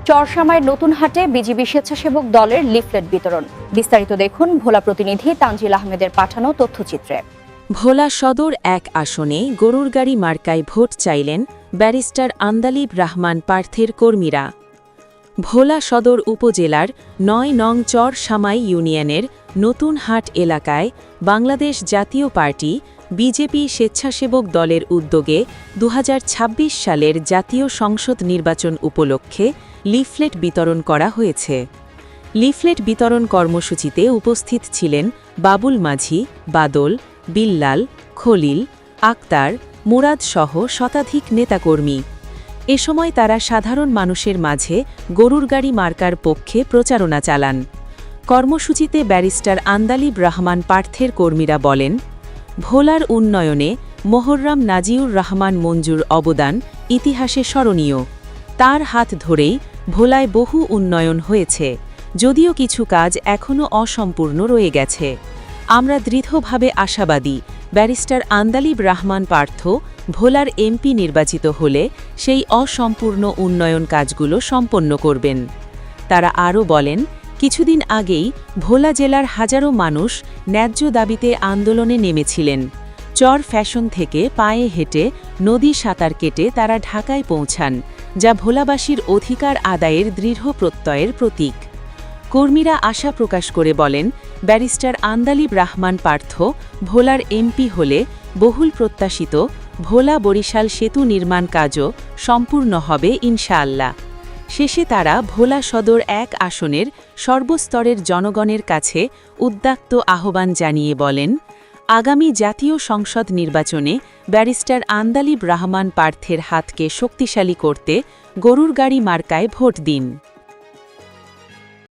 চরসামায় নতুন হাটে বিজিবি স্বেচ্ছাসেবক দলের লিফলেট বিতরণ। বিস্তারিত দেখুন ভোলা প্রতিনিধি তানজিল আহমেদের পাঠানো তথ্যচিত্রে। ভোলা সদর ১ আসনে গরুর গাড়ি মার্কায় ভোট চাইলেন ব্যারিস্টার আন্দালিব রহমান প্রার্থীর কর্মীরা। ভোলা সদর উপজেলার ৯ নং চরসামাই ইউনিয়নের নতুন হাট এলাকায় বাংলাদেশ জাতীয় পার্টি বিজেপি স্বেচ্ছাসেবক দলের উদ্যোগে ২০২৬ সালের জাতীয় সংসদ নির্বাচন উপলক্ষে লিফলেট বিতরণ করা হয়েছে। লিফলেট বিতরণ কর্মসূচিতে উপস্থিত ছিলেন বাবুল মাঝি, বাদল, বিল্লাল, খলিল, আক্তার, মুরাদ সহ শতাধিক নেতাকর্মী। এ সময় তারা সাধারণ মানুষের মাঝে গরুর গাড়ি মার্কার পক্ষে প্রচারণা চালান। কর্মসূচিতে ব্যারিস্টার আন্দালিব রহমান প্রার্থীর কর্মীরা বলেন, ভোলার উন্নয়নে মোহররম নাজিউর রহমান মঞ্জুর অবদান ইতিহাসে স্মরণীয়। তার হাত ধরেই ভোলায় বহু উন্নয়ন হয়েছে, যদিও কিছু কাজ এখনও অসম্পূর্ণ রয়ে গেছে। আমরা দৃঢ়ভাবে আশাবাদী ব্যারিস্টার আন্দালিব রহমান পার্থ ভোলার এমপি নির্বাচিত হলে সেই অসম্পূর্ণ উন্নয়ন কাজগুলো সম্পন্ন করবেন। তারা আরও বলেন, কিছুদিন আগেই ভোলা জেলার হাজারো মানুষ ন্যায্য দাবিতে আন্দোলনে নেমেছিলেন। চর ফ্যাশন থেকে পায়ে হেঁটে নদী সাঁতার কেটে তারা ঢাকায় পৌঁছান, যা ভোলাবাসীর অধিকার আদায়ের দৃঢ় প্রত্যয়ের প্রতীক। কর্মীরা আশা প্রকাশ করে বলেন, ব্যারিস্টার আন্দালিব রহমান পার্থ ভোলার এমপি হলে বহুল প্রত্যাশিত ভোলা বরিশাল সেতু নির্মাণ কাজও সম্পূর্ণ হবে ইনশাআল্লাহ। শেষে তারা ভোলা সদর ১ আসনের সর্বস্তরের জনগণের কাছে উদ্দাত্ত আহ্বান জানিয়ে বলেন, আগামী জাতীয় সংসদ নির্বাচনে ব্যারিস্টার আন্দালিব রহমান পার্থের হাতকে শক্তিশালী করতে গরুর গাড়ি মার্কায় ভোট দিন।